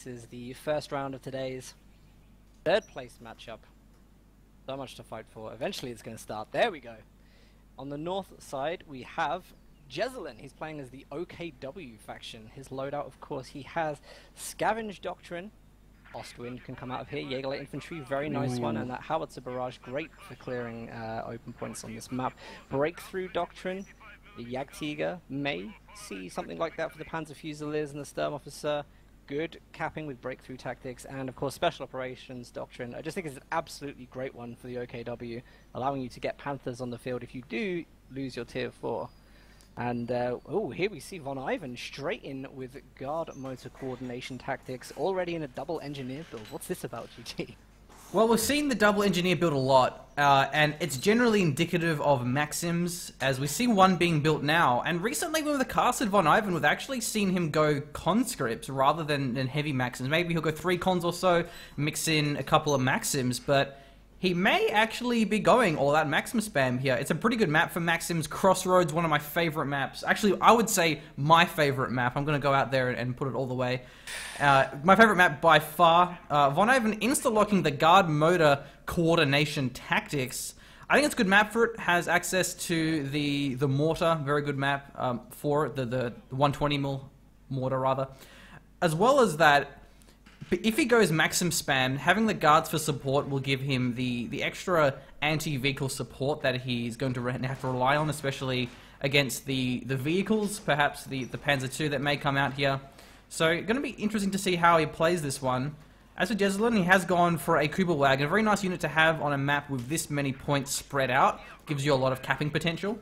This is the first round of today's third place matchup. So much to fight for. Eventually it's going to start. There we go. On the north side we have Jesulin. He's playing as the OKW faction. His loadout, of course, he has Scavenge Doctrine. Ostwind can come out of here. Jaeger Infantry, very nice one. And that Howitzer Barrage, great for clearing open points on this map. Breakthrough Doctrine. The Jagdtiger may see something like that for the Panzer Fusiliers and the Sturmofficer. Good capping with breakthrough tactics, and of course Special Operations Doctrine. I just think it's an absolutely great one for the OKW, allowing you to get Panthers on the field if you do lose your tier 4. And oh, here we see Von Ivan straight in with guard motor coordination tactics, already in a double engineer build. What's this about, GG? Well, we've seen the double engineer build a lot, and it's generally indicative of Maxims, as we see one being built now. And recently with the casted Von Ivan, we've actually seen him go conscripts rather than heavy Maxims. Maybe he'll go 3 cons or so, mix in a couple of Maxims, but he may actually be going all that Maxim spam here. It's a pretty good map for Maxims. Crossroads, one of my favorite maps. Actually, I would say my favorite map. I'm going to go out there and put it all the way. My favorite map by far. Von Ivan insta-locking the guard motor coordination tactics. I think it's a good map for it. Has access to the mortar. Very good map for it. The 120mm mortar, rather. As well as that, but if he goes Maxim spam, having the guards for support will give him the extra anti-vehicle support that he's going to have to rely on, especially against the vehicles, perhaps the Panzer II that may come out here. So, going to be interesting to see how he plays this one. As for Jesulin, he has gone for a Kubelwagen, a very nice unit to have on a map with this many points spread out. Gives you a lot of capping potential.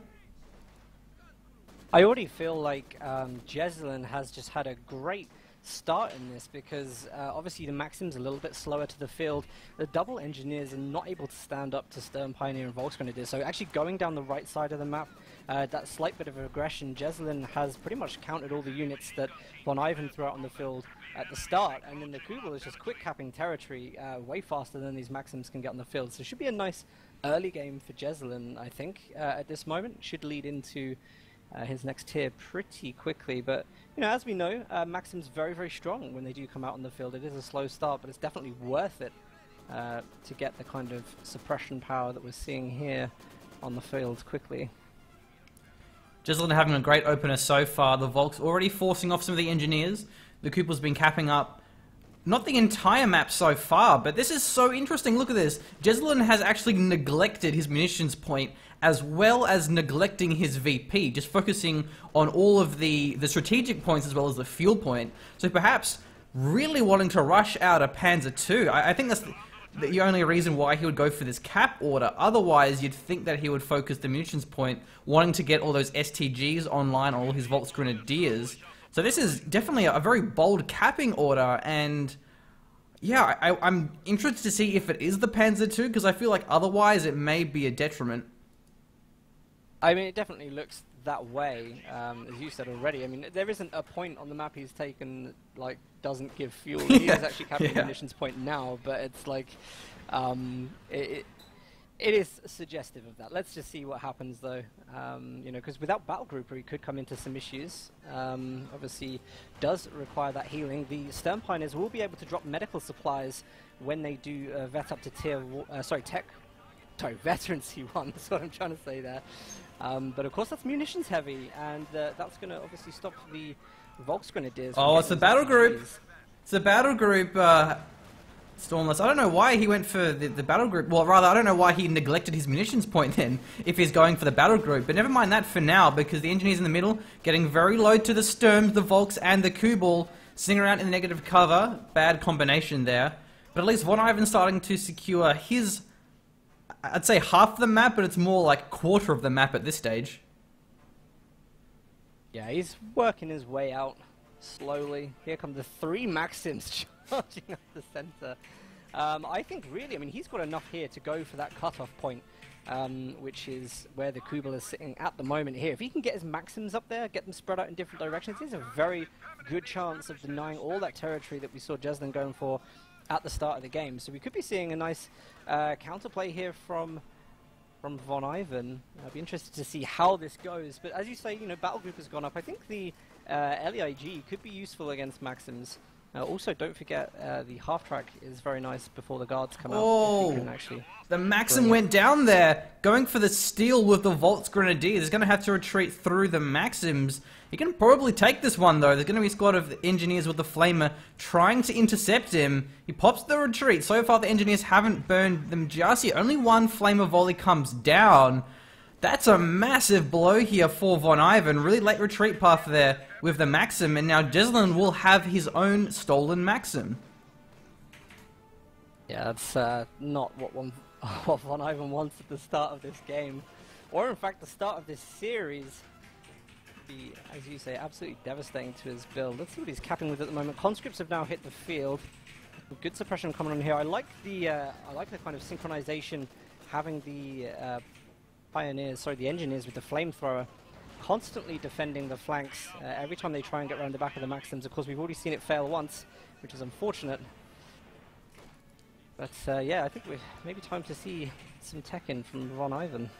I already feel like Jesulin has just had a great start in this, because obviously the Maxim's a little bit slower to the field. The double engineers are not able to stand up to Sturm Pioneer and Volksgrenadier, so actually going down the right side of the map, that slight bit of aggression, Jesulin has pretty much countered all the units that Von Ivan threw out on the field at the start, and then the Kubel is just quick capping territory way faster than these Maxims can get on the field. So it should be a nice early game for Jesulin, I think, at this moment. Should lead into his next tier pretty quickly, but you know, as we know, Maxim's very, very strong when they do come out on the field. It is a slow start, but it's definitely worth it to get the kind of suppression power that we're seeing here on the field quickly. Jesulin having a great opener so far. The Volks already forcing off some of the engineers. The Kubel's been capping up not the entire map so far, but this is so interesting. Look at this. Jesulin has actually neglected his munitions point as well as neglecting his VP, just focusing on all of the strategic points as well as the fuel point. So perhaps really wanting to rush out a Panzer II. I think that's the only reason why he would go for this cap order. Otherwise, you'd think that he would focus the munitions point, wanting to get all those STGs online on all his Volksgrenadiers. So this is definitely a very bold capping order, and yeah, I'm interested to see if it is the Panzer II, because I feel like otherwise it may be a detriment. I mean, it definitely looks that way, as you said already. I mean, there isn't a point on the map he's taken that, like, doesn't give fuel. He is actually capping the munitions point now, but it's like, it is suggestive of that. Let's just see what happens, though. You know, because without Battle Grouper, he could come into some issues. Obviously, does require that healing. The Sturm Pioneers will be able to drop medical supplies when they do vet up to Veteran C1, that's what I'm trying to say there. But of course that's munitions heavy, and that's going to obviously stop the Volksgrenadiers. Oh, it's a battle group. It's a battle group, Stormless. I don't know why he went for the battle group. Well, rather, I don't know why he neglected his munitions point then, if he's going for the battle group. But never mind that for now, because the engineers in the middle getting very low to the Sturms, the Volks, and the Kubel, sitting around in the negative cover. Bad combination there. But at least Von Ivan's starting to secure his, I'd say half the map, but it's more like quarter of the map at this stage. Yeah, he's working his way out slowly. Here come the 3 Maxims charging up the center. I think really, I mean, he's got enough here to go for that cutoff point, which is where the Kubel is sitting at the moment here. If he can get his Maxims up there, get them spread out in different directions, there's a very good chance of denying all that territory that we saw Jesulin going for at the start of the game. So we could be seeing a nice counterplay here from Von Ivan. I'd be interested to see how this goes. But as you say, you know, Battle Group has gone up. I think the LEIG could be useful against Maxims. Also, don't forget the half-track is very nice before the guards come out. Oh, If you can actually the Maxim went down there, going for the steal with the Volks Grenadiers. He's going to have to retreat through the Maxims. He can probably take this one, though. There's going to be a squad of engineers with the Flamer trying to intercept him. He pops the retreat. So far, the engineers haven't burned them just yet. Only one Flamer volley comes down. That's a massive blow here for Von Ivan. Really late retreat path there with the Maxim, and now Jesulin will have his own stolen Maxim. Yeah, that's not what what Von Ivan wants at the start of this game, or in fact the start of this series. Be, as you say, absolutely devastating to his build. Let's see what he's capping with at the moment. Conscripts have now hit the field. Good suppression coming on here. I like the kind of synchronization, having the the engineers with the flamethrower constantly defending the flanks every time they try and get around the back of the Maxims. Of course, we've already seen it fail once, which is unfortunate. But yeah, I think we're maybe time to see some tech in from Von Ivan.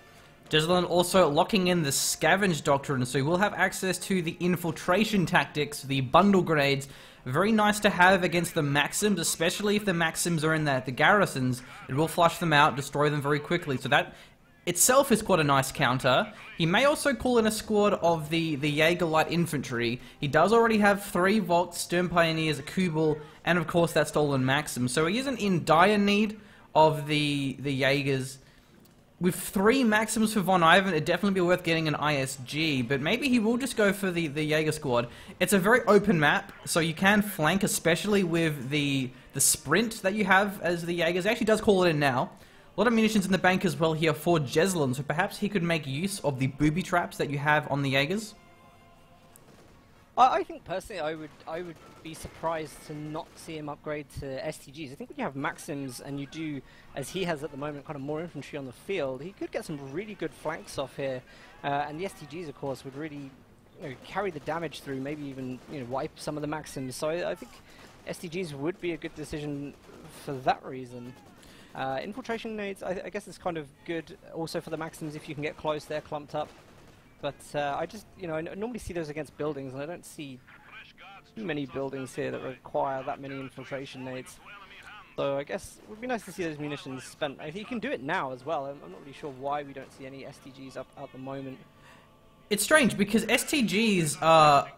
Jesulin also locking in the Scavenge Doctrine, so we'll have access to the infiltration tactics, the bundle grenades. Very nice to have against the Maxims, especially if the Maxims are in the garrisons. It will flush them out, destroy them very quickly. So that itself is quite a nice counter. He may also call in a squad of the Jaeger Light Infantry. He does already have 3 Volks, Stern Pioneers, a Kubel, and of course that stolen Maxim. So he isn't in dire need of the Jaegers. With 3 Maxims for Von Ivan, it'd definitely be worth getting an ISG, but maybe he will just go for the Jaeger squad. It's a very open map, so you can flank, especially with the sprint that you have as the Jaegers. He actually does call it in now. A lot of munitions in the bank as well here for Jesulin, so perhaps he could make use of the booby traps that you have on the Jaegers. I think personally I would be surprised to not see him upgrade to STGs. I think when you have Maxims and you do, as he has at the moment, kind of more infantry on the field, he could get some really good flanks off here. And the STGs, of course, would really carry the damage through, maybe even wipe some of the Maxims. So I think STGs would be a good decision for that reason. Infiltration nades, I guess it's kind of good also for the Maxims if you can get close, they're clumped up. But I just, I normally see those against buildings, and I don't see too many buildings here that require that many infiltration nades. So I guess it would be nice to see those munitions spent. I think you can do it now as well. I'm not really sure why we don't see any STGs up at the moment. It's strange because STGs are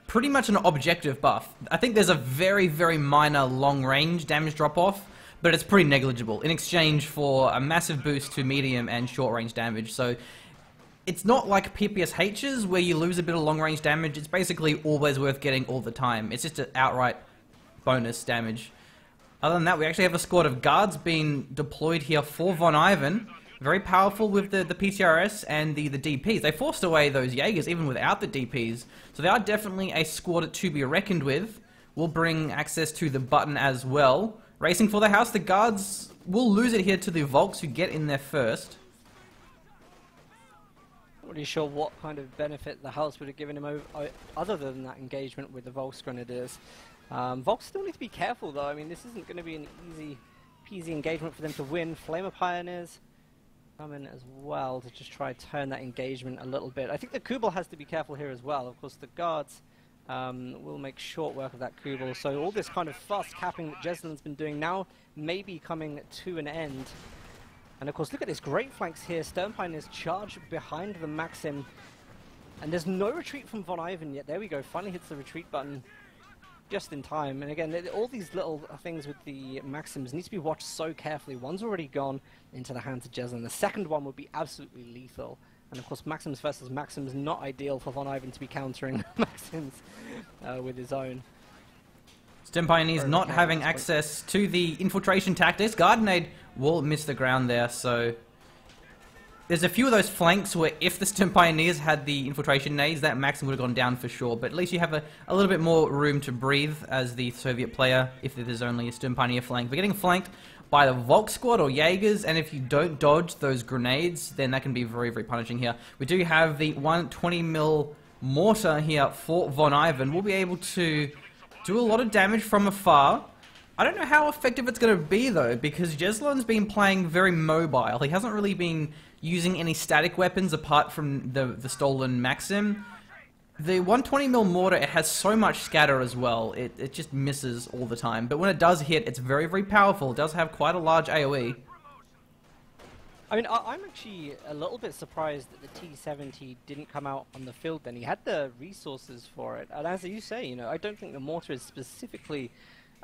pretty much an objective buff. I think there's a very, very minor long-range damage drop-off, but it's pretty negligible in exchange for a massive boost to medium and short-range damage. So it's not like PPSHs where you lose a bit of long-range damage. It's basically always worth getting all the time. It's just an outright bonus damage. Other than that, we actually have a squad of guards being deployed here for Von Ivan. Very powerful with the PTRS and the DPs. They forced away those Jaegers even without the DPs. So they are definitely a squad to be reckoned with. We'll bring access to the button as well. Racing for the house, the guards will lose it here to the Volks who get in there first. Not really sure what kind of benefit the house would have given him other than that engagement with the Volks Grenadiers. Volks still need to be careful though. I mean, this isn't going to be an easy peasy engagement for them to win. Flamer Pioneers come in as well to just try to turn that engagement a little bit. I think the Kubel has to be careful here as well. Of course, the guards will make short work of that Kubel. So all this kind of fast capping that Jesulin's been doing now may be coming to an end. And of course, look at this great flanks here. Stern Pioneers charge behind the Maxim. And there's no retreat from Von Ivan yet. There we go. Finally hits the retreat button just in time. And again, all these little things with the Maxims need to be watched so carefully. One's already gone into the hands of Jesulin. The second one would be absolutely lethal. And of course, Maxims versus Maxims, not ideal for Von Ivan to be countering Maxims with his own. Stern Pioneers not having access to the infiltration tactics. Gardenade will miss the ground there, so there's a few of those flanks where if the Stern Pioneers had the infiltration nades, that Maxim would have gone down for sure, but at least you have a little bit more room to breathe as the Soviet player if there's only a Stern Pioneer flank. We're getting flanked by the Volk squad or Jaegers, and if you don't dodge those grenades, then that can be very, very punishing here. We do have the 120mm mortar here for Von Ivan. We'll be able to do a lot of damage from afar. I don't know how effective it's going to be though, because Jesulin's been playing very mobile. He hasn't really been using any static weapons apart from the stolen Maxim. The 120mm mortar, it has so much scatter as well. It just misses all the time. But when it does hit, it's very, very powerful. It does have quite a large AoE. I mean, I'm actually a little bit surprised that the T-70 didn't come out on the field then. He had the resources for it. And as you say, you know, I don't think the mortar is specifically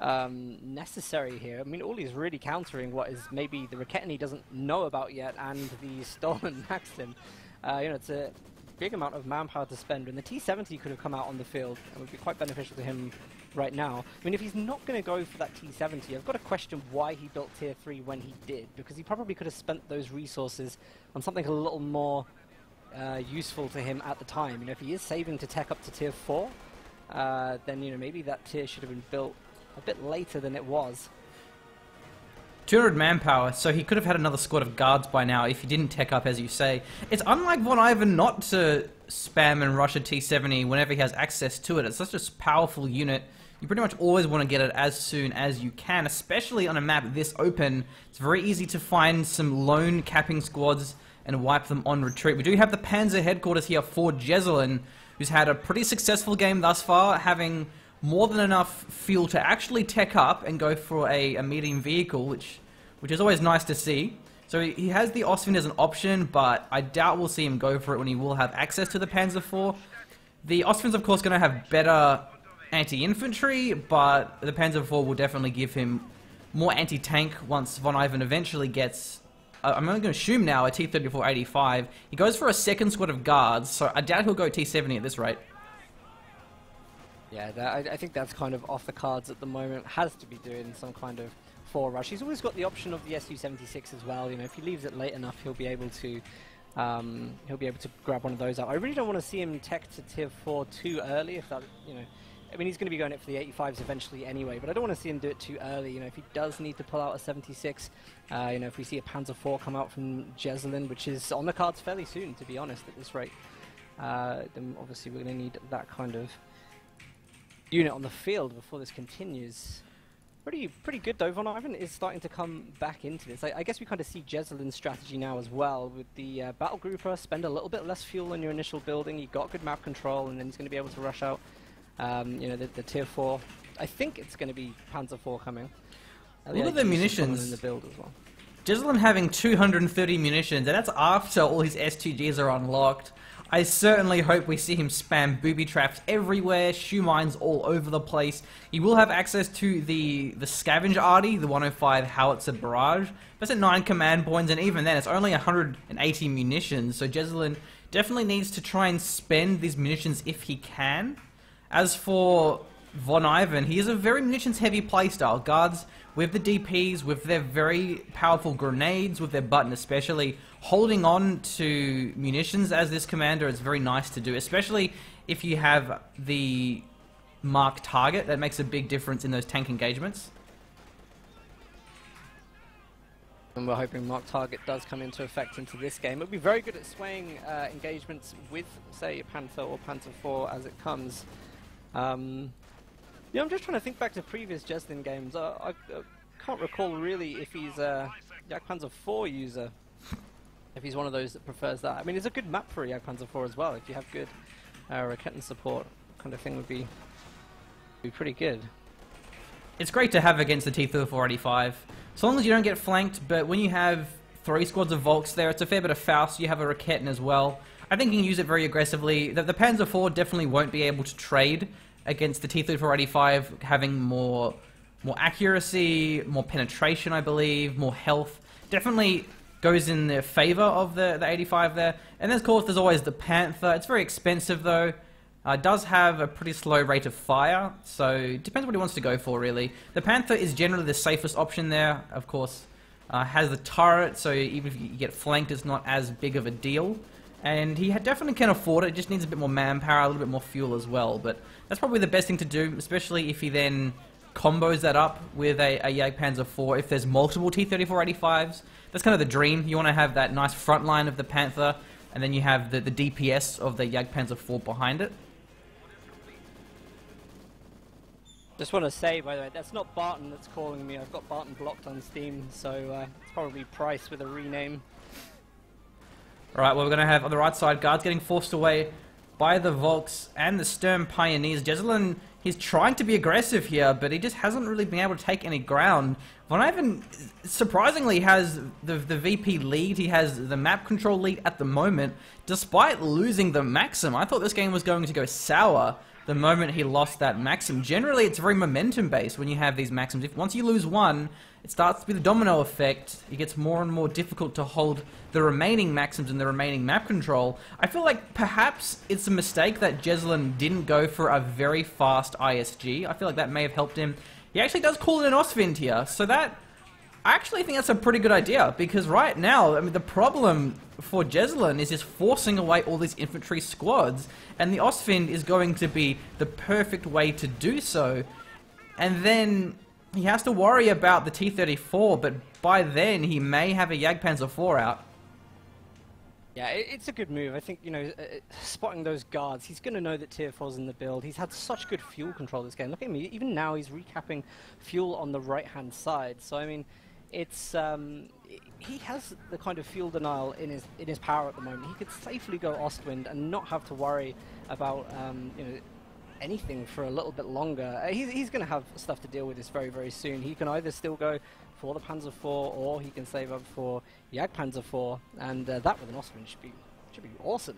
necessary here. I mean, all he's really countering what is maybe the Raketen he doesn't know about yet and the stolen Maxim. You know, it's a big amount of manpower to spend, and the T-70 could have come out on the field and would be quite beneficial to him right now. I mean, if he's not going to go for that T-70, I've got to question why he built Tier 3 when he did, because he probably could have spent those resources on something a little more useful to him at the time. You know, if he is saving to tech up to Tier 4, then, you know, maybe that tier should have been built a bit later than it was. 200 manpower, so he could have had another squad of guards by now if he didn't tech up, as you say. It's unlike Von Ivan not to spam and rush a T-70 whenever he has access to it. It's such a powerful unit. You pretty much always want to get it as soon as you can, especially on a map this open. It's very easy to find some lone capping squads and wipe them on retreat. We do have the Panzer headquarters here for Jesulin, who's had a pretty successful game thus far, having more than enough fuel to actually tech up and go for a medium vehicle, which is always nice to see. So he has the Ostwind as an option, but I doubt we'll see him go for it when he will have access to the Panzer IV. The Ostwind's of course going to have better anti-infantry, but the Panzer IV will definitely give him more anti-tank once Von Ivan eventually gets, I'm only going to assume now, a T-34-85. He goes for a second squad of guards, so I doubt he'll go T-70 at this rate. Yeah, I think that's kind of off the cards at the moment. Has to be doing some kind of 4 rush. He's always got the option of the Su-76 as well. You know, if he leaves it late enough, he'll be able to grab one of those out. I really don't want to see him tech to Tier 4 too early. If that, you know, I mean, he's going to be going it for the 85s eventually anyway. But I don't want to see him do it too early. You know, if he does need to pull out a 76, you know, if we see a Panzer IV come out from Jesulin, which is on the cards fairly soon, to be honest, at this rate, then obviously we're going to need that kind of unit on the field before this continues. Pretty good though. Von Ivan is starting to come back into this. I guess we kind of see Jesulin's strategy now as well with the battle grouper. Spend a little bit less fuel on your initial building. You've got good map control, and then he's going to be able to rush out. You know, the Tier 4. I think it's going to be Panzer IV coming. Look at the munitions in the build as well. Jesulin having 230 munitions, and that's after all his S2Gs are unlocked. I certainly hope we see him spam booby traps everywhere, shoe mines all over the place. He will have access to the scavenge arty, the 105 howitzer barrage. That's at 9 command points, and even then it's only 180 munitions, so Jesulin definitely needs to try and spend these munitions if he can. As for Von Ivan, he is a very munitions-heavy playstyle. Guards with the DPs, with their very powerful grenades, with their button especially, holding on to munitions as this commander is very nice to do, especially if you have the mark target. That makes a big difference in those tank engagements. And we're hoping mark target does come into effect into this game. It'll be very good at swaying engagements with, say, Panther or Panzer IV as it comes. Yeah, I'm just trying to think back to previous Jesulin games. I can't recall really if he's a Panzer IV user. If he's one of those that prefers that. I mean, it's a good map for a Panzer IV as well. If you have good Raketen support, kind of thing would be pretty good. It's great to have against the T-34-85. So long as you don't get flanked, but when you have 3 squads of Volks there, it's a fair bit of Faust. You have a Raketen as well. I think you can use it very aggressively. The Panzer IV definitely won't be able to trade against the T-34-85, having more accuracy, more penetration, I believe, more health. Definitely goes in the favor of the 85 there. And then, of course, there's always the Panther. It's very expensive, though. It does have a pretty slow rate of fire, so it depends what he wants to go for, really. The Panther is generally the safest option there, of course. Has the turret, so even if you get flanked, it's not as big of a deal. And he definitely can afford it, just needs a bit more manpower, a little bit more fuel as well. But that's probably the best thing to do, especially if he then combos that up with a Jagdpanzer IV. If there's multiple T-34-85s, that's kind of the dream. You want to have that nice front line of the Panther, and then you have the DPS of the Jagdpanzer IV behind it. Just want to say, by the way, that's not Barton that's calling me. I've got Barton blocked on Steam, so it's probably Price with a rename. Alright, well, we're going to have on the right side guards getting forced away by the Volks and the Sturm Pioneers. Jesulin, he's trying to be aggressive here, but he just hasn't really been able to take any ground. Von Ivan surprisingly has the VP lead. He has the map control lead at the moment, despite losing the Maxim. I thought this game was going to go sour the moment he lost that Maxim. Generally, it's very momentum-based when you have these Maxims. If once you lose one, it starts to be the domino effect. It gets more and more difficult to hold the remaining Maxims and the remaining map control. I feel like perhaps it's a mistake that Jesulin didn't go for a very fast ISG. I feel like that may have helped him. He actually does call it an Ostwind here, so that... I actually think that's a pretty good idea, because right now, I mean, the problem for Jesulin is just forcing away all these infantry squads, and the Ostwind is going to be the perfect way to do so. And then he has to worry about the T-34, but by then he may have a Jagdpanzer IV out. Yeah, it's a good move. I think, you know, spotting those guards, he's going to know that Tier 4's in the build. He's had such good fuel control this game. Look at him, even now he's recapping fuel on the right-hand side. So, I mean, it's he has the kind of fuel denial in his power at the moment. He could safely go Ostwind and not have to worry about you know, anything for a little bit longer. He's going to have stuff to deal with this very, very soon. He can either still go for the Panzer IV, or he can save up for Jagdpanzer IV, and that with an Ostwind should be awesome.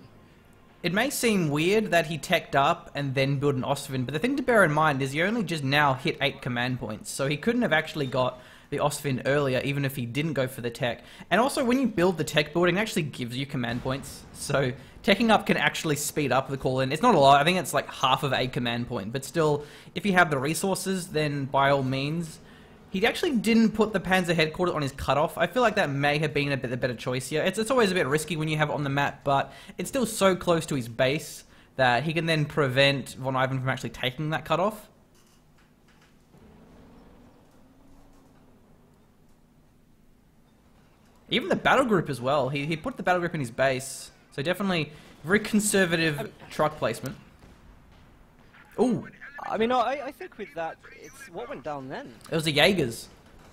It may seem weird that he teched up and then built an Ostwind, but the thing to bear in mind is he only just now hit 8 command points, so he couldn't have actually got the Ostwind earlier, even if he didn't go for the tech. And also, when you build the tech building, it actually gives you command points, so teching up can actually speed up the call-in. It's not a lot, I think it's like half of a command point, but still, if you have the resources, then by all means. He actually didn't put the Panzer headquarters on his cutoff. I feel like that may have been a bit the better choice here. It's always a bit risky when you have it on the map, but it's still so close to his base that he can then prevent Von Ivan from actually taking that cutoff. Even the battle group as well. He put the battle group in his base, so definitely very conservative truck placement. Ooh. I mean, I think with that, it's what went down then. It was the Jaegers.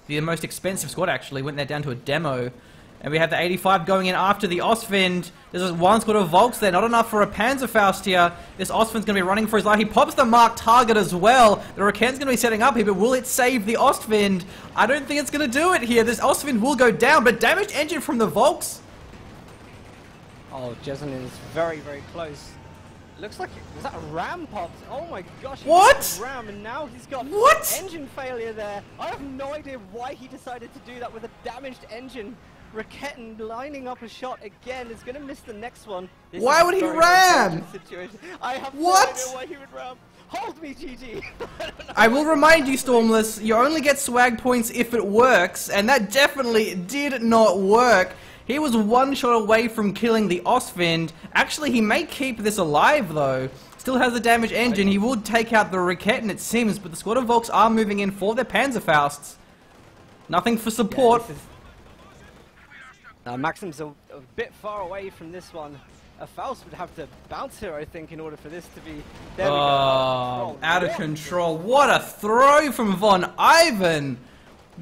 The most expensive squad, actually. Went there down to a demo. And we have the 85 going in after the Ostwind. There's one squad of Volks there. Not enough for a Panzerfaust here. This Ostwind's going to be running for his life. He pops the marked target as well. The Raken's going to be setting up here, but will it save the Ostwind? I don't think it's going to do it here. This Ostwind will go down, but damaged engine from the Volks. Oh, Jesulin is very, very close. Looks like was that a ram popped? Oh my gosh! What? Ram, and now he's got what? Engine failure there. I have no idea why he decided to do that with a damaged engine. Raketten lining up a shot again is going to miss the next one. This why would he ram? Situation. I have what? no idea why he would ram. Hold me, GG. I will remind you, Stormless, you only get swag points if it works, and that definitely did not work. He was one shot away from killing the Ostwind. Actually, he may keep this alive, though. Still has a damaged engine. He will take out the Raketten, it seems, but the squad of Volks are moving in for their Panzerfausts. Nothing for support. Yeah, Maxim's a bit far away from this one. A Faust would have to bounce here, I think, in order for this to be... There we go. Out of control. What a throw from Von Ivan.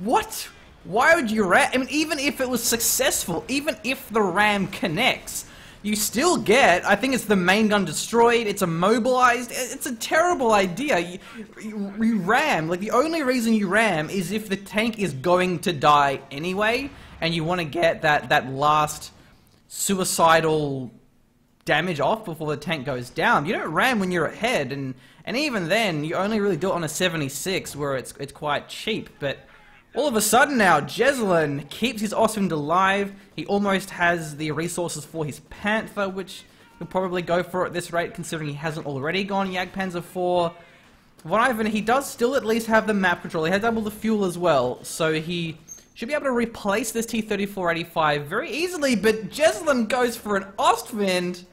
What? Why would you ram? I mean, even if it was successful, even if the ram connects, you still get, I think it's the main gun destroyed, it's immobilized, it's a terrible idea. You ram, like the only reason you ram is if the tank is going to die anyway, and you want to get that last suicidal damage off before the tank goes down. You don't ram when you're ahead, and even then, you only really do it on a 76 where it's quite cheap, but... All of a sudden now, Jesulin keeps his Ostwind alive. He almost has the resources for his Panther, which he'll probably go for at this rate, considering he hasn't already gone Jagdpanzer IV. Von Ivan, he does still at least have the map control. He has double the fuel as well, so he should be able to replace this T-34-85 very easily, but Jesulin goes for an Ostwind.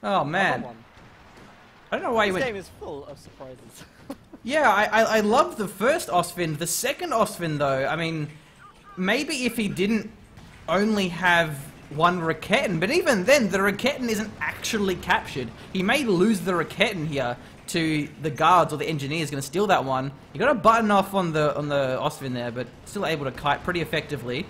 Oh, man. I don't know why he went... This game is full of surprises. Yeah, I love the first Ostwind. The second Ostwind, though, I mean, maybe if he didn't only have one Raketten, but even then, the Raketten isn't actually captured. He may lose the Raketten here to the guards or the engineers going to steal that one. You got a button off on the Ostwind there, but still able to kite pretty effectively.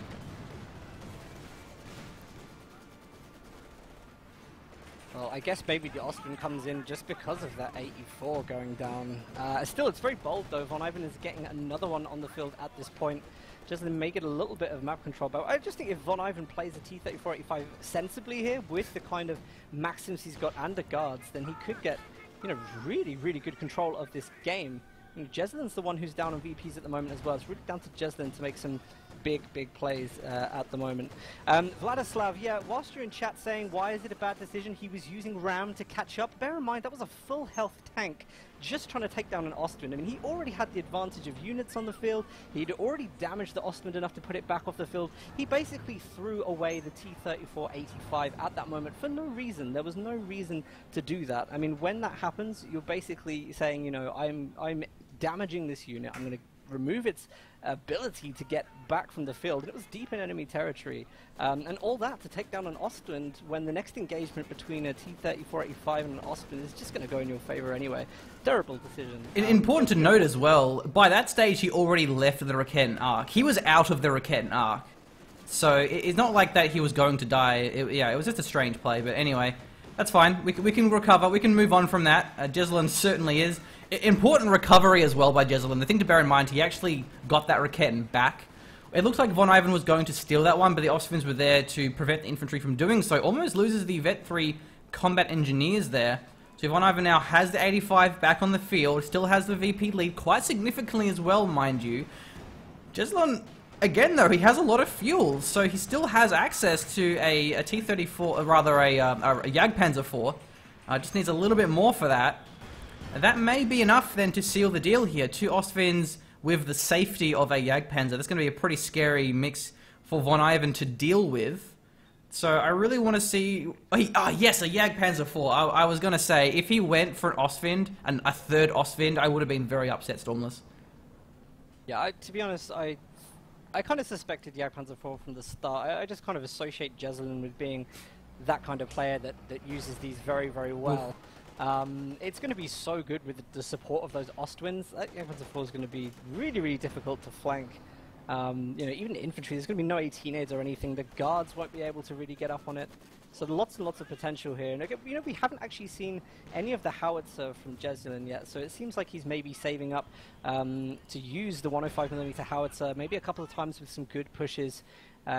Well, I guess maybe the Austrian comes in just because of that 84 going down. Still, it's very bold though. Von Ivan is getting another one on the field at this point. Just to make it a little bit of map control. But I just think if Von Ivan plays a T-34-85 sensibly here, with the kind of maxims he's got and the guards, then he could get, you know, really, really good control of this game. You know, Jesulin's the one who's down on VPs at the moment as well. It's really down to Jesulin to make some big plays at the moment. Vladislav, yeah, whilst you're in chat saying, why is it a bad decision? He was using RAM to catch up. Bear in mind, that was a full health tank just trying to take down an Austrian. I mean, he already had the advantage of units on the field. He'd already damaged the Austrian enough to put it back off the field. He basically threw away the T-34-85 at that moment for no reason. There was no reason to do that. I mean, when that happens, you're basically saying, you know, I'm damaging this unit. I'm going to remove its ability to get back from the field. And it was deep in enemy territory. And all that to take down an Austrian when the next engagement between a T-34-85 and an Austrian is just going to go in your favor anyway. Terrible decision. Important to note as well, by that stage he already left the Raketen arc. He was out of the Raketen arc. So it's not like that he was going to die. It was just a strange play, but anyway, that's fine. We can recover. We can move on from that. Jesulin certainly is. Important recovery as well by Jesulin. The thing to bear in mind, he actually got that Raketen back. It looks like Von Ivan was going to steal that one, but the Austrians were there to prevent the infantry from doing so. Almost loses the Vet 3 combat engineers there. So Von Ivan now has the 85 back on the field, still has the VP lead quite significantly as well, mind you. Jesulin, again though, he has a lot of fuel, so he still has access to a T-34, rather a Jagdpanzer 4. Just needs a little bit more for that. That may be enough then to seal the deal here. 2 Austrians with the safety of a Jagdpanzer. That's going to be a pretty scary mix for Von Ivan to deal with. So I really want to see... yes, a Jagdpanzer 4. I was going to say, if he went for an Ostwind, and a third Ostwind, I would have been very upset, Stormless. Yeah, to be honest, I kind of suspected Jagdpanzer 4 from the start. I just kind of associate Jesulin with being that kind of player that uses these very, very well. It's going to be so good with the support of those Ostwinds. Jagdpanzer 4 is going to be really, really difficult to flank. You know, even infantry, there's going to be no 18aids or anything. The guards won't be able to really get up on it. So lots and lots of potential here. And you know, we haven't actually seen any of the howitzer from Jesulin yet. So it seems like he's maybe saving up to use the 105mm howitzer, maybe a couple of times with some good pushes.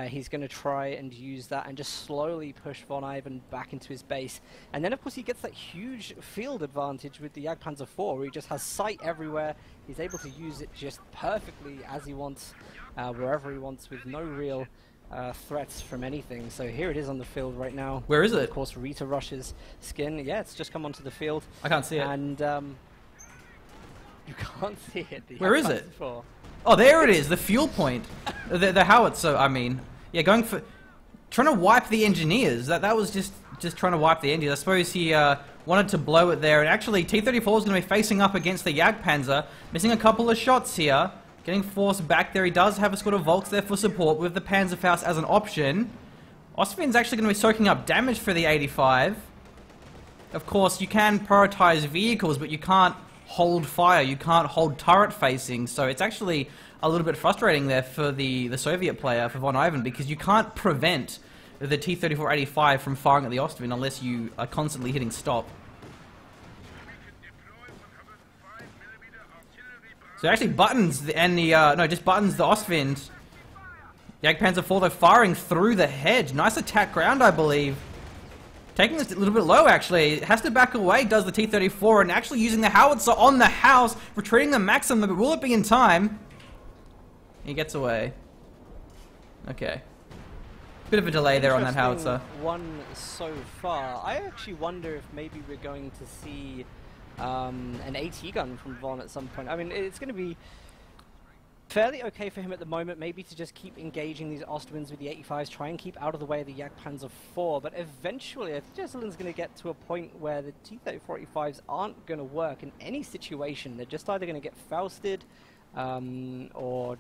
He's going to try and use that and just slowly push Von Ivan back into his base. And then, of course, he gets that huge field advantage with the Jagdpanzer 4, where he just has sight everywhere. He's able to use it just perfectly as he wants, wherever he wants, with no real threats from anything. So here it is on the field right now. Where is it? Of course, Rita Rush's skin. Yeah, it's just come onto the field. I can't see it. And you can't see it. Where is it? 4. Oh, there it is, the fuel point. The howitzer, I mean. Yeah, trying to wipe the engineers. That was just trying to wipe the engineers. I suppose he wanted to blow it there. And actually, T-34 is going to be facing up against the Jagdpanzer. Missing a couple of shots here. Getting forced back there. He does have a squad of Volks there for support with the Panzerfaust as an option. Austrian's actually going to be soaking up damage for the 85. Of course, you can prioritize vehicles, but you can't hold fire, you can't hold turret facing, so it's actually a little bit frustrating there for the Soviet player, for Von Ivan, because you can't prevent the T-34-85 from firing at the Austrian unless you are constantly hitting stop. So it actually buttons just buttons the Austrian. Jagdpanzer 4 though firing through the hedge. Nice attack ground, I believe. Taking this a little bit low, actually. It has to back away, does the T-34, and actually using the howitzer on the house, retreating the maximum, but will it be in time? He gets away. Okay. Bit of a delay there on that howitzer. One so far. I actually wonder if maybe we're going to see an AT gun from Von at some point. I mean, it's going to be fairly okay for him at the moment, maybe to just keep engaging these Ostwinds with the 85s, try and keep out of the way of the Jagdpanzer 4, but eventually I think Jesulin's going to get to a point where the T-34-85s aren't going to work in any situation. They're just either going to get Fausted, or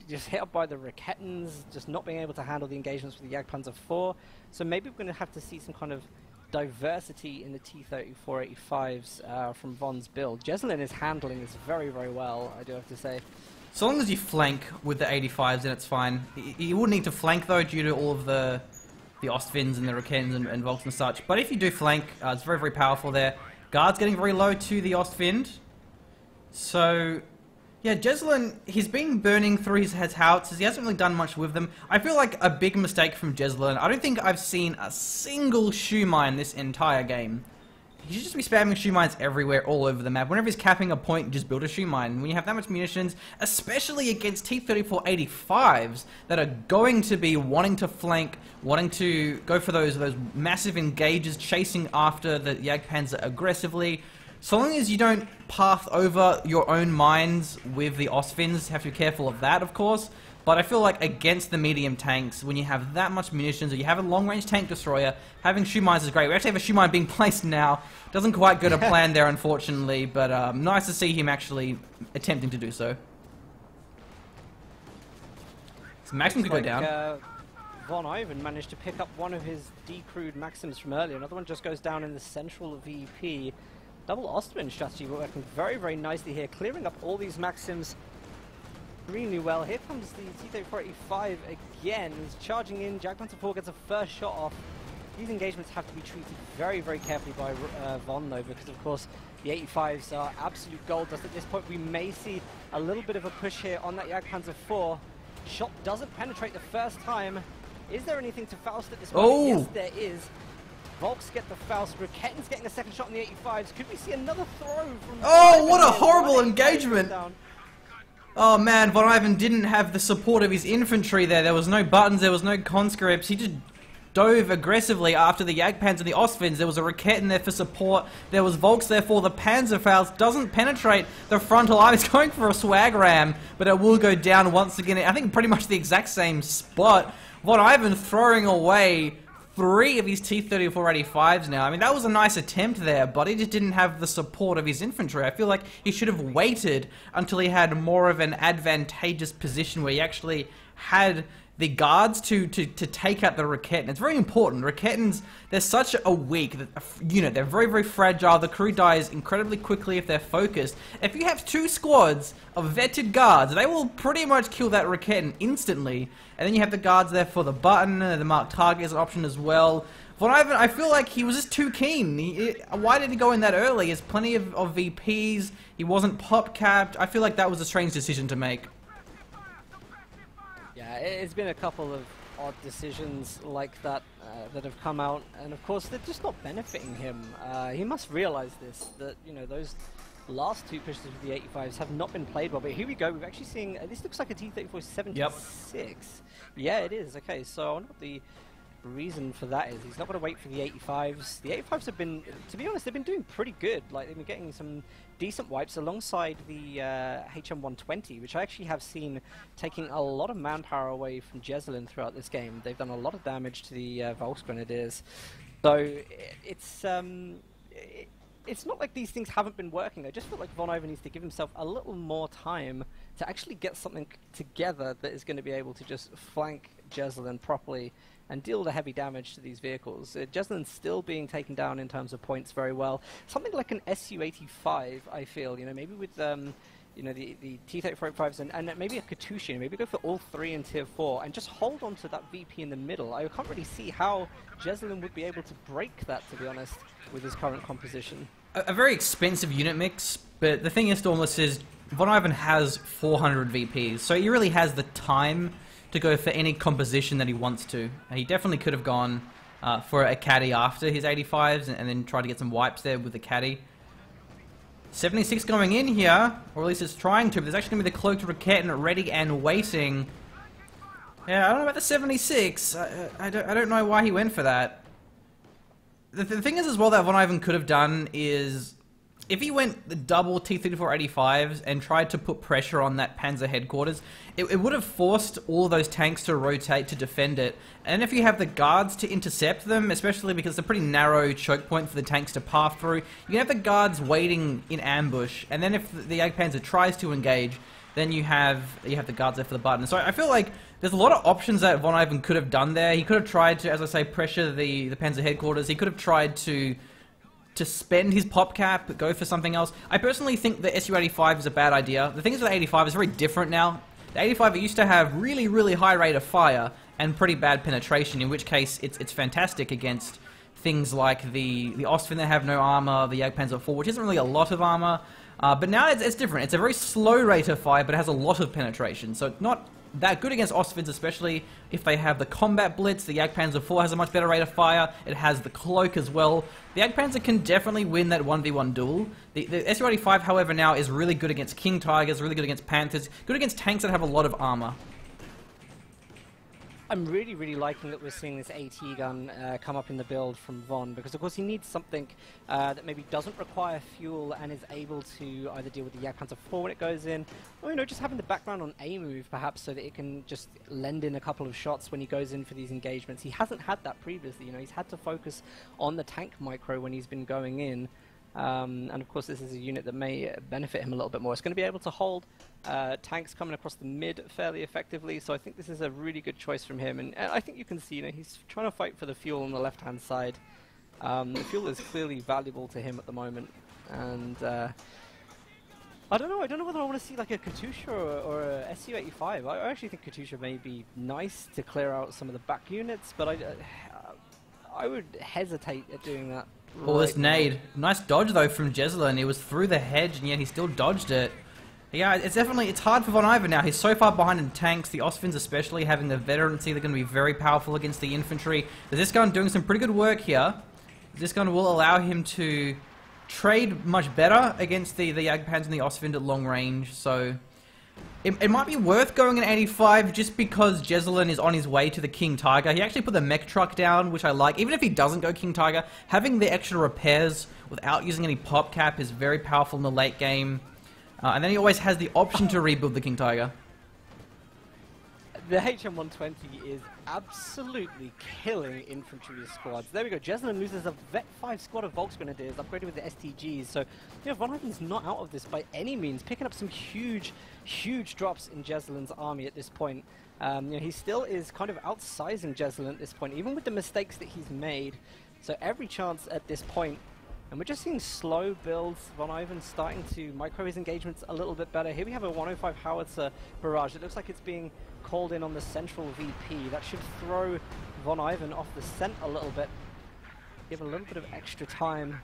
just hit up by the Raketens, just not being able to handle the engagements with the Jagdpanzer 4. So maybe we're going to have to see some kind of diversity in the T-34-85s from Von's build. Jesulin is handling this very, very well, I do have to say. So long as you flank with the 85s, then it's fine. You wouldn't need to flank, though, due to all of the the Ostwinds and the Raketens and Volks and such. But if you do flank, it's very, very powerful there. Guard's getting very low to the Ostwind. So, yeah, Jesulin, he's been burning through his howitzers. He hasn't really done much with them. I feel like a big mistake from Jesulin. I don't think I've seen a single shoe mine this entire game. He should just be spamming shoe mines everywhere, all over the map. Whenever he's capping a point, just build a shoe mine. When you have that much munitions, especially against T-34-85s that are going to be wanting to flank, wanting to go for those massive engages, chasing after the Jagdpanzer aggressively. So long as you don't path over your own mines with the Ostwinds, have to be careful of that, of course. But I feel like against the medium tanks, when you have that much munitions, or you have a long-range tank destroyer, having shoe mines is great. We actually have a shoe mine being placed now. Doesn't quite go to plan there, unfortunately, but nice to see him actually attempting to do so. So Maxim could go down. Von Ivan managed to pick up one of his decrewed Maxims from earlier. Another one just goes down in the central VP. Double Ostwind strategy working very, very nicely here, clearing up all these Maxims extremely well. Here comes the T-34-85 again. He's charging in. Jagdpanzer 4 gets a first shot off. These engagements have to be treated very, very carefully by Von, though, because, of course, the 85s are absolute gold dust. At this point, we may see a little bit of a push here on that Jagdpanzer 4. Shot doesn't penetrate the first time. Is there anything to Faust at this point? Oh! Yes, there is. Volks get the Faust. Raketen's getting a second shot on the 85s. Could we see another throw from... Oh, what a horrible engagement! Oh man, Von Ivan didn't have the support of his infantry there. There was no buttons, there was no conscripts. He just dove aggressively after the Jagdpanzer and the Ostwinds. There was a Raketen there for support. There was Volks there for the Panzerfaust. Doesn't penetrate the frontal line. He's going for a swag ram, but it will go down once again. I think pretty much the exact same spot. Von Ivan throwing away 3 of his T-34-85s now. I mean, that was a nice attempt there, but he just didn't have the support of his infantry. I feel like he should have waited until he had more of an advantageous position where he actually had the guards to take out the Raketen. It's very important. Raketens, they're such a weak unit. They're very, very fragile. The crew dies incredibly quickly if they're focused. If you have 2 squads of vetted guards, they will pretty much kill that Raketen instantly. And then you have the guards there for the button. The marked target is an option as well. Von Ivan, I feel like he was just too keen. Why did he go in that early? He has plenty of VPs. He wasn't pop capped. I feel like that was a strange decision to make. Yeah, it's been a couple of odd decisions like that that have come out, and of course they're just not benefiting him. He must realize this, that, you know, those last 2 pushes with the 85s have not been played well. But here we go, we've actually seen, this looks like a T-34-76. Yep. Yeah, it is. Okay, so I wonder what the reason for that is. He's not going to wait for the 85s. The 85s have been, to be honest, they've been doing pretty good. Like, they've been getting some decent wipes alongside the HM120, which I actually have seen taking a lot of manpower away from Jesulin throughout this game. They've done a lot of damage to the Volksgrenadiers. So it's not like these things haven't been working. I just feel like Von Ivan needs to give himself a little more time to actually get something together that is going to be able to just flank Jesulin properly and deal the heavy damage to these vehicles. Jesulin's still being taken down in terms of points very well. Something like an Su-85, I feel, you know, maybe with you know, the T-34-85s and maybe a Katusha, maybe go for all 3 in Tier 4 and just hold on to that VP in the middle. I can't really see how Jesulin would be able to break that, to be honest, with his current composition. A very expensive unit mix, but the thing is, Stormless, is Von Ivan has 400 VPs, so he really has the time to go for any composition that he wants to. He definitely could have gone for a caddy after his 85s and then tried to get some wipes there with the caddy. 76 going in here, or at least it's trying to, but there's actually going to be the Cloaked Raketen ready and waiting. Yeah, I don't know about the 76. I don't know why he went for that. The thing is as well that Von Ivan could have done is, if he went the double T-34-85s and tried to put pressure on that Panzer headquarters, it would have forced all of those tanks to rotate to defend it. And if you have the guards to intercept them, especially because it's a pretty narrow choke point for the tanks to pass through, you can have the guards waiting in ambush, and then if the Jagdpanzer tries to engage, then you have the guards there for the button. So I feel like there's a lot of options that Von Ivan could have done there. He could have tried to, as I say, pressure the Panzer headquarters. He could have tried to spend his pop cap, go for something else. I personally think the Su-85 is a bad idea. The thing is with the 85 is very different now. The 85 used to have really, really high rate of fire, and pretty bad penetration, in which case it's fantastic against things like the Ostwind that have no armor, the Jagdpanzer IV, which isn't really a lot of armor. But now it's different. It's a very slow rate of fire, but it has a lot of penetration. So it's not that good against Ostwinds, especially if they have the combat blitz. The Jagdpanzer IV has a much better rate of fire. It has the cloak as well. The Jagdpanzer can definitely win that 1v1 duel. The SU-85, however, now is really good against King Tigers, really good against Panthers, good against tanks that have a lot of armor. I'm really, really liking that we're seeing this AT gun come up in the build from Von, because of course he needs something that maybe doesn't require fuel and is able to either deal with the Jagdpanzer IV when it goes in, or, you know, just having the background on A move perhaps, so that it can just lend in a couple of shots when he goes in for these engagements. He hasn't had that previously, you know, he's had to focus on the tank micro when he's been going in. And of course this is a unit that may benefit him a little bit more. It's going to be able to hold tanks coming across the mid fairly effectively, so I think this is a really good choice from him, and I think you can see, you know, he's trying to fight for the fuel on the left hand side. The fuel is clearly valuable to him at the moment, and I don't know whether I want to see like a Katusha or a SU-85. I actually think Katusha may be nice to clear out some of the back units, but I would hesitate at doing that. Oh, this nade. Nice dodge, though, from Jesulin. He was through the hedge, and yet he still dodged it. Yeah, it's hard for Von Ivan now. He's so far behind in tanks. The Ostwinds especially, having the veterancy, they're going to be very powerful against the infantry. This gun doing some pretty good work here. This gun will allow him to trade much better against the Jagdpanzer and the Ostwind at long range, so it might be worth going in 85 just because Jesulin is on his way to the King Tiger. He actually put the mech truck down, which I like. Even if he doesn't go King Tiger, having the extra repairs without using any pop cap is very powerful in the late game. And then he always has the option to rebuild the King Tiger. The HM120 is absolutely killing infantry squads. There we go. Jesulin loses a Vet 5 squad of Volksgrenadiers, upgraded with the STGs. So, you know, Von Ivan's not out of this by any means, picking up some huge drops in Jesulin's army at this point. You know, he still is kind of outsizing Jesulin at this point, even with the mistakes that he's made. So every chance at this point. And we're just seeing slow builds. Von Ivan starting to micro his engagements a little bit better. Here we have a 105 howitzer barrage. It looks like it's being called in on the central VP. That should throw Von Ivan off the scent a little bit. Give a little bit of extra time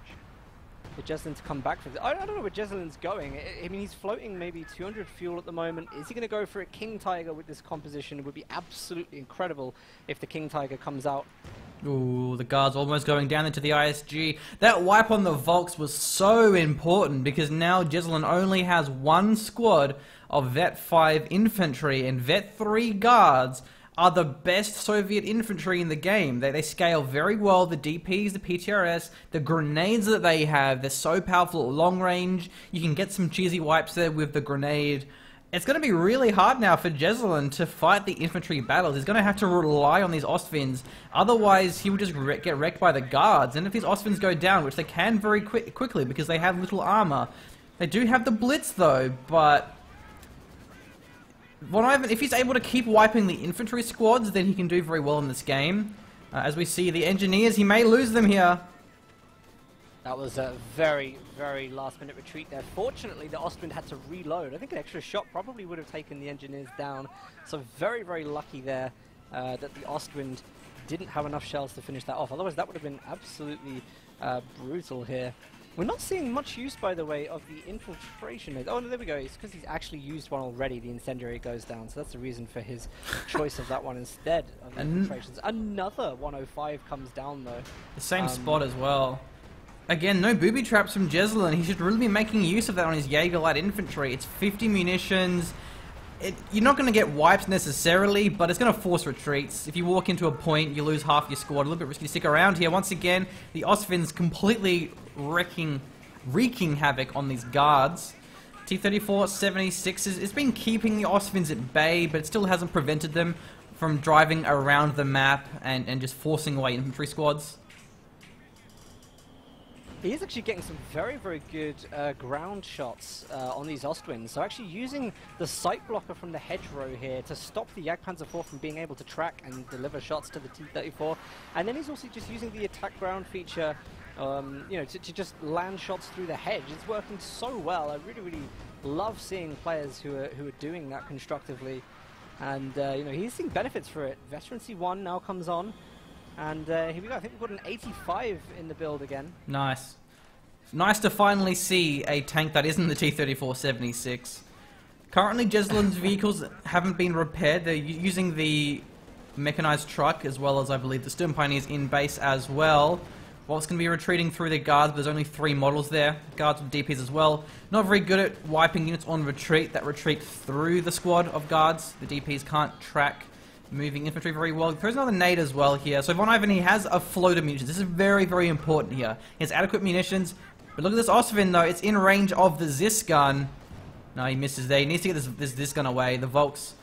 for Jesulin to come back for this. I don't know where Jesulin's going. I mean, he's floating maybe 200 fuel at the moment. Is he going to go for a King Tiger with this composition? It would be absolutely incredible if the King Tiger comes out. Ooh, the guard's almost going down into the ISG. That wipe on the Volks was so important because now Jesulin only has one squad of Vet 5 infantry, and Vet 3 guards are the best Soviet infantry in the game. They scale very well. The DPs, the PTRS, the grenades that they have, they're so powerful at long range. You can get some cheesy wipes there with the grenade. It's going to be really hard now for Jesulin to fight the infantry battles. He's going to have to rely on these Ostwinds. Otherwise, he would just get wrecked by the guards. And if these Ostwinds go down, which they can very quickly because they have little armor. They do have the Blitz, though, but Von Ivan, if he's able to keep wiping the infantry squads, then he can do very well in this game. As we see, the engineers, he may lose them here. That was a very, very last-minute retreat there. Fortunately, the Ostwind had to reload. I think an extra shot probably would have taken the engineers down. So very, very lucky there that the Ostwind didn't have enough shells to finish that off. Otherwise, that would have been absolutely brutal here. We're not seeing much use, by the way, of the infiltration. Oh, no, there we go. It's because he's actually used one already. The incendiary goes down. So that's the reason for his choice of that one instead of the infiltrations. Another 105 comes down, though. The same spot as well. Again, no booby traps from Jesulin. He should really be making use of that on his Jaeger light infantry. It's 50 munitions. You're not going to get wipes necessarily, but it's going to force retreats. If you walk into a point, you lose half your squad. A little bit risky to stick around here. Once again, the Ostwinds completely wreaking havoc on these guards. T-34 76 it's been keeping the Ostwinds at bay, but it still hasn't prevented them from driving around the map and just forcing away infantry squads. He is actually getting some very, very good ground shots on these Ostwinds. So actually using the sight blocker from the hedgerow here to stop the Jagdpanzer IV from being able to track and deliver shots to the T-34. And then he's also just using the attack ground feature, you know, to just land shots through the hedge. It's working so well. I really, really love seeing players who are doing that constructively. And, you know, he's seeing benefits for it. Veterancy 1 now comes on. And here we go. I think we've got an 85 in the build again. Nice. Nice to finally see a tank that isn't the T-34-76. Currently, Jesulin's vehicles haven't been repaired. They're using the mechanized truck as well as, I believe, the Sturm Pioneers in base as well. Volk's going to be retreating through their guards, but there's only 3 models there. Guards with DPs as well. Not very good at wiping units on retreat that retreat through the squad of guards. The DPs can't track moving infantry very well. There's another nade as well here. So Von Ivan, he has a float of munitions. This is very, very important here. He has adequate munitions. But look at this Osvin, though. It's in range of the Zis gun. No, he misses there. He needs to get this gun away. The Volks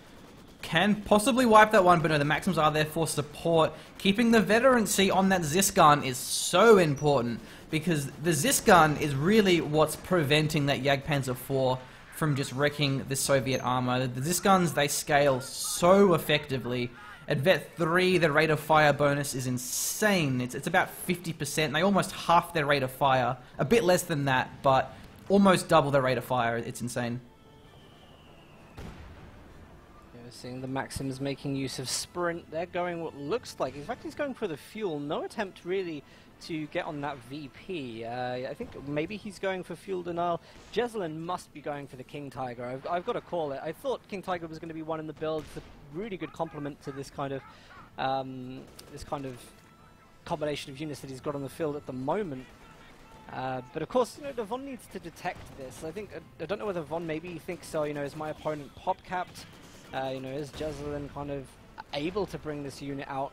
can possibly wipe that one, but no, the Maxims are there for support. Keeping the veterancy on that Zis gun is so important, because the Zis gun is really what's preventing that Jagdpanzer IV from just wrecking the Soviet armor. The Zis guns, they scale so effectively. At Vet 3, the rate of fire bonus is insane. It's about 50%. They almost half their rate of fire. A bit less than that, but almost double their rate of fire. It's insane. Seeing the Maxims making use of sprint. They're going what looks like, in fact he's going for the fuel. No attempt really to get on that VP. I think maybe he's going for fuel denial. Jesulin must be going for the King Tiger. I've got to call it. I thought King Tiger was going to be one in the build. It's a really good complement to this kind of combination of units that he's got on the field at the moment. But of course, you know, the Von needs to detect this. I don't know whether Von maybe thinks, so, you know, is my opponent pop capped? You know, is Jesulin kind of able to bring this unit out?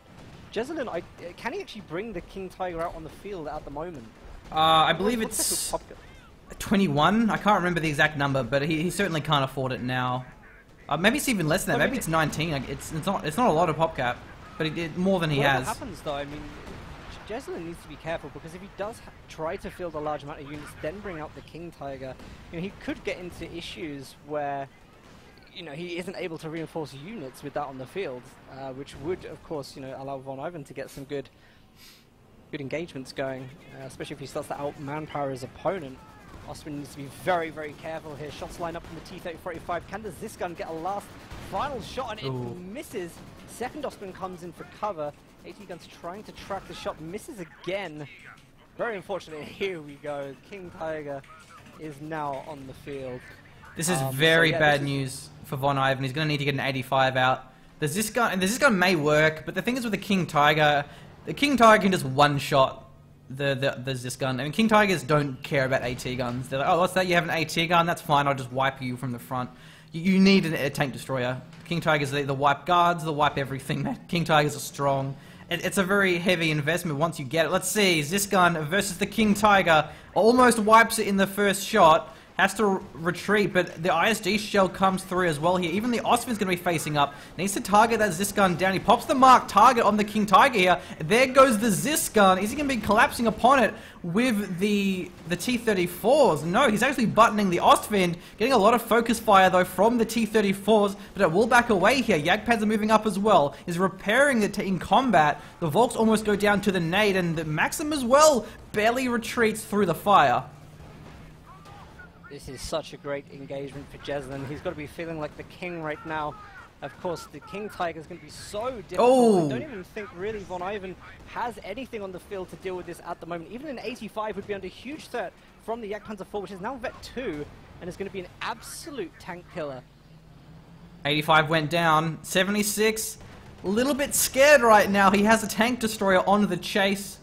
Jesulin, can he actually bring the King Tiger out on the field at the moment? I believe it's 21. I can't remember the exact number, but he certainly can't afford it now. Maybe it's even less than that. Maybe it's 19. It's not a lot of pop cap, but he did more than he has. What happens though? I mean, Jesulin needs to be careful, because if he does try to field a large amount of units, then bring out the King Tiger, you know, he could get into issues where, you know, he isn't able to reinforce units with that on the field, which would, of course, you know, allow Von Ivan to get some good engagements going, especially if he starts to out-manpower his opponent. Osman needs to be very, very careful here. Shots line up from the T-34-85. Can the Zis gun get a last final shot? And it misses. Second Osman comes in for cover. AT Gun's trying to track the shot, misses again. Very unfortunate. Here we go. King Tiger is now on the field. This is very bad news for Von Ivan. He's going to need to get an 85 out. The Zis gun may work, but the thing is with the King Tiger can just one-shot the Zis gun. I mean, King Tigers don't care about AT guns. They're like, oh, what's that? You have an AT gun? That's fine. I'll just wipe you from the front. You need a tank destroyer. King Tigers, they wipe guards, they'll wipe everything. King Tigers are strong. It's a very heavy investment once you get it. Let's see, Zis gun versus the King Tiger. Almost wipes it in the first shot. Has to retreat, but the ISD shell comes through as well here. Even the Osvin's going to be facing up. Needs to target that Zis gun down. He pops the marked target on the King Tiger here. There goes the Zis gun. Is he going to be collapsing upon it with the T-34s? No, he's actually buttoning the Ostvin. Getting a lot of focus fire, though, from the T-34s, but it will back away here. Jagdpanzer moving up as well. Is repairing it in combat. The Volks almost go down to the nade, and the Maxim as well barely retreats through the fire. This is such a great engagement for Jesulin. He's got to be feeling like the king right now. Of course, the King Tiger is going to be so difficult. Oh. I don't even think really Von Ivan has anything on the field to deal with this at the moment. Even an 85 would be under huge threat from the Jagdpanzer IV, which is now Vet 2, and is going to be an absolute tank killer. 85 went down. 76, a little bit scared right now. He has a tank destroyer on the chase.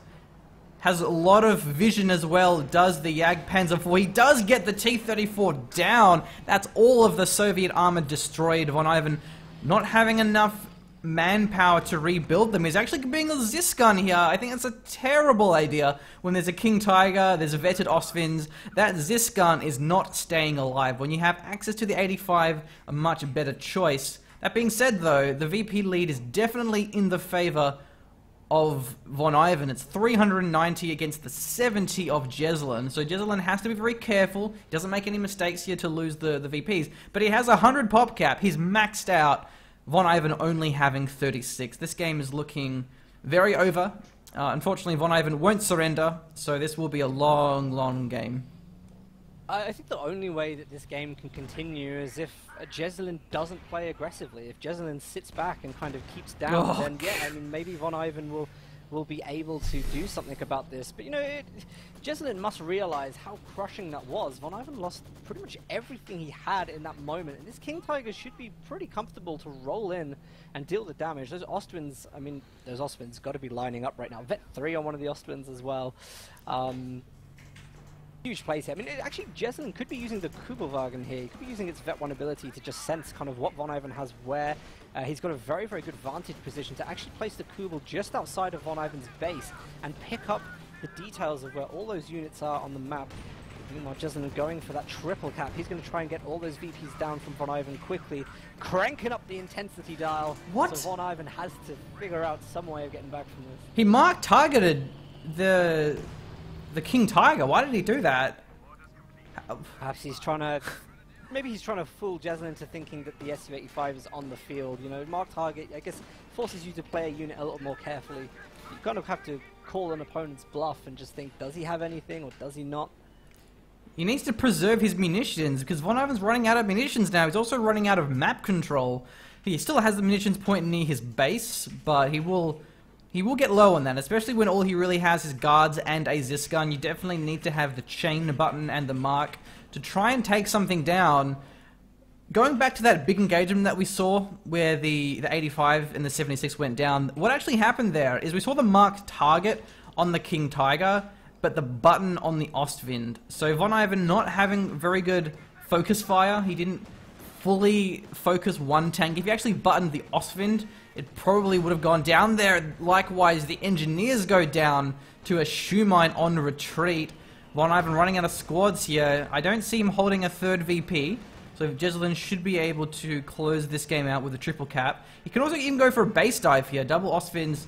Has a lot of vision as well, does the Jagdpanzer IV. He does get the T-34 down. That's all of the Soviet armor destroyed. Von Ivan not having enough manpower to rebuild them. He's actually being a Zis gun here. I think that's a terrible idea. When there's a King Tiger, there's a vetted Osvins. That Zis gun is not staying alive. When you have access to the 85, a much better choice. That being said, though, the VP lead is definitely in the favor of Von Ivan. It's 390 against the 70 of Jesulin. So Jesulin has to be very careful. He doesn't make any mistakes here to lose the VPs. But he has 100 pop cap. He's maxed out. Von Ivan only having 36. This game is looking very over. Unfortunately, Von Ivan won't surrender. So this will be a long, long game. I think the only way that this game can continue is if Jesulin doesn't play aggressively. If Jesulin sits back and kind of keeps down, then yeah, I mean, maybe Von Ivan will be able to do something about this. But you know, Jesulin must realize how crushing that was. Von Ivan lost pretty much everything he had in that moment, and this King Tiger should be pretty comfortable to roll in and deal the damage. Those Ostwinds, I mean, those Ostwinds got to be lining up right now. Vet 3 on one of the Ostwinds as well. Huge place here. I mean, actually, Jesulin could be using the Kubelwagen here. He could be using its Vet 1 ability to just sense kind of what Von Ivan has where. He's got a very, very good vantage position to actually place the Kubel just outside of Von Ivan's base and pick up the details of where all those units are on the map. Meanwhile, Jesulin going for that triple cap. He's going to try and get all those VPs down from Von Ivan quickly, cranking up the intensity dial. What? So Von Ivan has to figure out some way of getting back from this. He mark targeted the King Tiger. Why did he do that? Perhaps he's trying to... Maybe he's trying to fool Jesulin into thinking that the Su-85 is on the field. You know, mark target, I guess, forces you to play a unit a little more carefully. You kind of have to call an opponent's bluff and just think, does he have anything or does he not? He needs to preserve his munitions, because Von Ivan's running out of munitions now. He's also running out of map control. He still has the munitions point near his base, but he will get low on that, especially when all he really has is guards and a Zis gun. You definitely need to have the chain button and the mark to try and take something down. Going back to that big engagement that we saw, where the 85 and the 76 went down, what actually happened there is we saw the marked target on the King Tiger, but the button on the Ostwind. So Von Ivan not having very good focus fire, he didn't fully focus one tank. If he actually buttoned the Ostwind, it probably would have gone down there. Likewise, the engineers go down to a shoe mine on retreat. Von Ivan running out of squads here. I don't see him holding a third VP, so Jesulin should be able to close this game out with a triple cap. He can also even go for a base dive here. Double Ostwinds,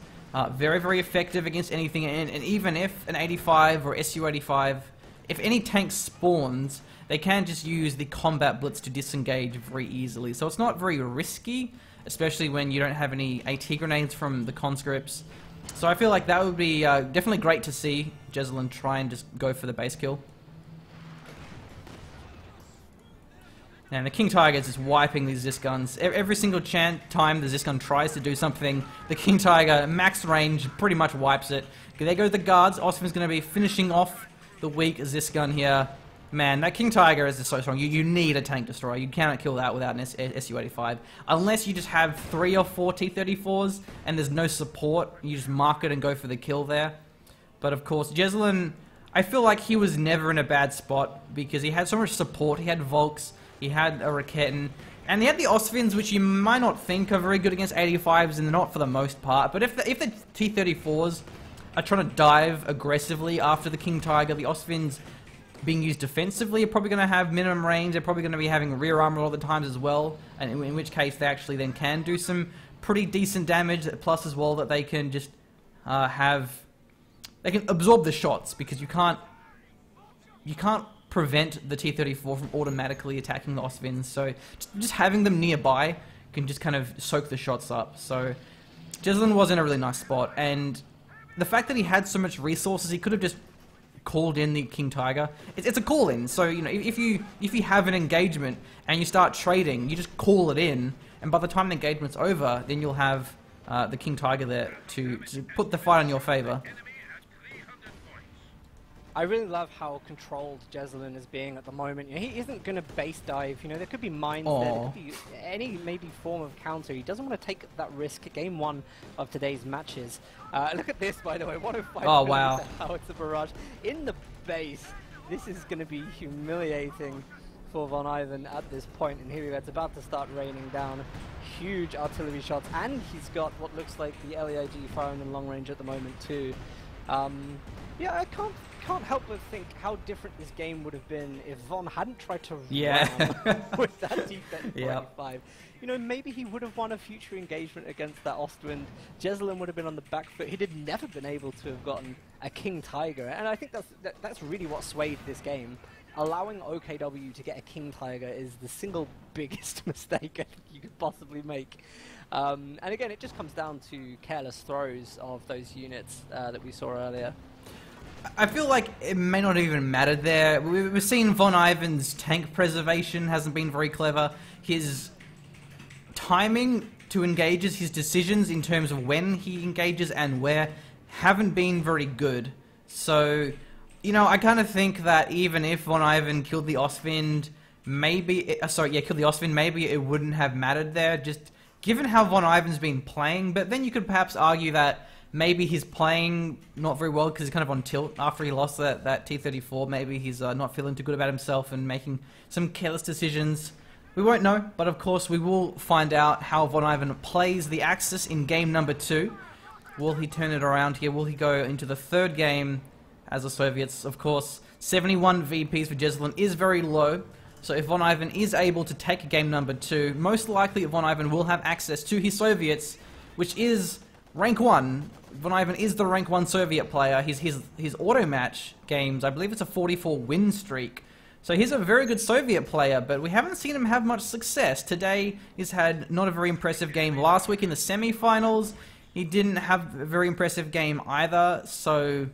very, very effective against anything, and even if an 85 or Su-85, if any tank spawns, they can just use the combat blitz to disengage very easily. So it's not very risky, especially when you don't have any AT grenades from the conscripts. So I feel like that would be definitely great to see Jesulin try and just go for the base kill. And the King Tiger is just wiping these Zis guns. Every single time the Zis gun tries to do something, the King Tiger, max range, pretty much wipes it. There go the guards. Ostwin's going to be finishing off the weak Zis gun here. Man, that King Tiger is just so strong. You need a tank destroyer. You cannot kill that without an Su-85. Unless you just have 3 or 4 T-34s and there's no support, you just mark it and go for the kill there. But of course, Jesulin, I feel like he was never in a bad spot because he had so much support. He had Volks, he had a Raketten, and he had the Ostwinds, which you might not think are very good against 85s, and they're not for the most part. But if the T-34s are trying to dive aggressively after the King Tiger, the Ostwinds being used defensively are probably going to have minimum range. They're probably going to be having rear armor all the times as well, and in which case they actually then can do some pretty decent damage. Plus as well that they can just they can absorb the shots, because you can't prevent the T-34 from automatically attacking the Ostwinds. So just having them nearby can just kind of soak the shots up. So Jesulin was in a really nice spot, and the fact that he had so much resources, he could have just called in the King Tiger. It's a call in, so you know, if you have an engagement and you start trading, you just call it in, and by the time the engagement's over, then you'll have the King Tiger there to put the fight in your favor. I really love how controlled Jesulin is being at the moment. You know, he isn't going to base dive. You know, there could be mines there. There could be any maybe form of counter. He doesn't want to take that risk. Game 1 of today's matches. Look at this, by the way. 105. Oh, wow. How it's a barrage in the base. This is going to be humiliating for Von Ivan at this point. And here we go. It's about to start raining down huge artillery shots. And he's got what looks like the LEIG firing in long range at the moment too. Yeah, I can't help but think how different this game would have been if Von hadn't tried to ram with that defense 45. You know, maybe he would have won a future engagement against that Ostwind. Jesulin would have been on the back foot. He'd have never been able to have gotten a King Tiger, and I think that's really what swayed this game. Allowing OKW to get a King Tiger is the single biggest mistake I think you could possibly make. And again, it just comes down to careless throws of those units that we saw earlier. I feel like it may not even matter there. We've seen Von Ivan's tank preservation hasn't been very clever. His timing to engages, his decisions in terms of when he engages and where, haven't been very good. So, you know, I kind of think that even if Von Ivan killed the Ostwind, maybe it wouldn't have mattered there, just given how Von Ivan's been playing. But then you could perhaps argue that maybe he's playing not very well because he's kind of on tilt after he lost that T-34. Maybe he's not feeling too good about himself and making some careless decisions. We won't know, but of course we will find out how Von Ivan plays the Axis in game number 2. Will he turn it around here? Will he go into the third game as the Soviets? Of course, 71 VPs for Jesulin is very low. So if Von Ivan is able to take game number 2, most likely Von Ivan will have access to his Soviets, which is rank 1. Von Ivan is the rank 1 Soviet player. His auto match games, I believe it's a 44 win streak. So he's a very good Soviet player, but we haven't seen him have much success. Today, he's had not a very impressive game. Last week in the semi-finals, he didn't have a very impressive game either. So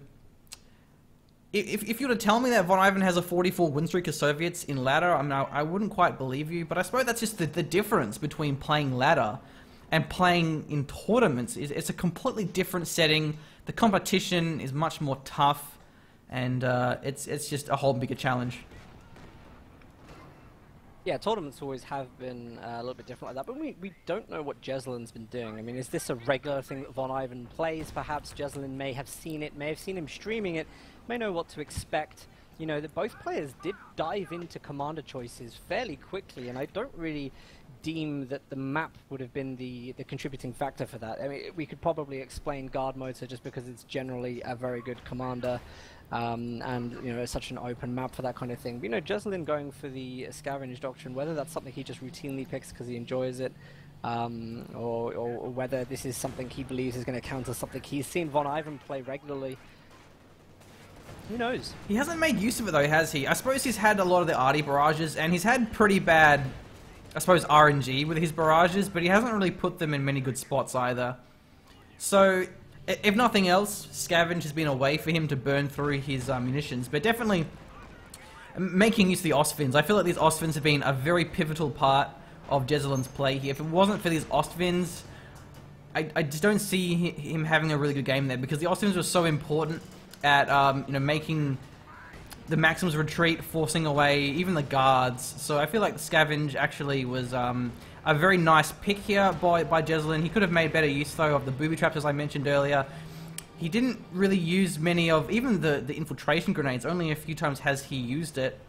if you were to tell me that Von Ivan has a 44 win streak of Soviets in ladder, I wouldn't quite believe you. But I suppose that's just the difference between playing ladder and playing in tournaments. It's a completely different setting. The competition is much more tough, and it's just a whole bigger challenge. Yeah, tournaments always have been a little bit different like that, but we don't know what Jesulin's been doing. I mean, is this a regular thing that Von Ivan plays? Perhaps Jesulin may have seen it, may have seen him streaming it, may know what to expect. You know, that both players did dive into commander choices fairly quickly, and I don't really deem that the map would have been the contributing factor for that. I mean, we could probably explain guard motor just because it's generally a very good commander, and you know, it's such an open map for that kind of thing. But you know, Jesulin going for the scavenge doctrine, whether that's something he just routinely picks because he enjoys it, or whether this is something he believes is going to counter something he's seen Von Ivan play regularly. Who knows? He hasn't made use of it though, has he? I suppose he's had a lot of the arty barrages, and he's had pretty bad, I suppose, RNG with his barrages, but he hasn't really put them in many good spots either. So, if nothing else, Scavenge has been a way for him to burn through his munitions, but definitely making use of the Ostwinds. I feel like these Ostwinds have been a very pivotal part of Jesulin's play here. If it wasn't for these Ostwinds, I just don't see him having a really good game there, because the Ostwinds were so important at you know, making the Maxims retreat, forcing away even the guards. So I feel like the Scavenge actually was a very nice pick here by Jesulin. He could have made better use though of the booby traps, as I mentioned earlier. He didn't really use many of even the infiltration grenades. Only a few times has he used it.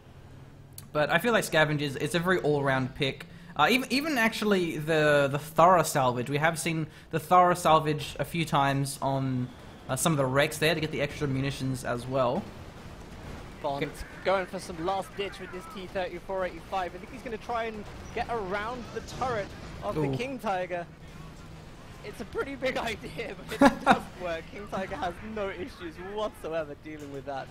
But I feel like Scavenge it's a very all-around pick. Even actually the thorough salvage. We have seen the thorough salvage a few times on some of the wrecks there to get the extra munitions as well. Bond going for some last ditch with this T-34-85. I think he's going to try and get around the turret of the King Tiger. It's a pretty big idea, but it does work. King Tiger has no issues whatsoever dealing with that.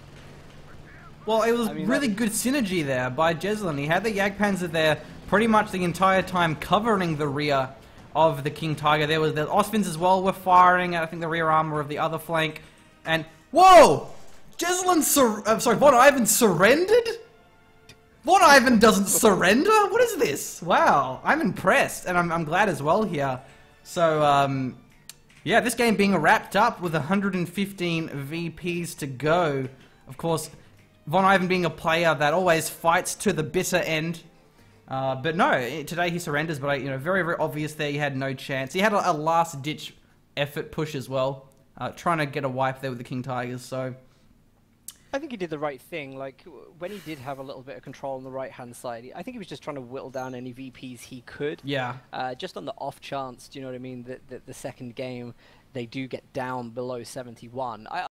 Well, it was really good synergy there by Jesulin. He had the Jagdpanzer there pretty much the entire time, covering the rear of the King Tiger. There was the Ostwinds as well were firing at, I think, the rear armor of the other flank. And whoa! Von Ivan surrendered? Von Ivan doesn't surrender? What is this? Wow, I'm impressed, and I'm glad as well here. So, yeah, this game being wrapped up with 115 VPs to go. Of course, Von Ivan being a player that always fights to the bitter end. But no, today he surrenders, but you know, very, very obvious there he had no chance. He had a last-ditch effort push as well, trying to get a wipe there with the King Tigers, so I think he did the right thing. Like, when he did have a little bit of control on the right-hand side, I think he was just trying to whittle down any VPs he could. Yeah. Just on the off chance, do you know what I mean, that the second game they do get down below 71.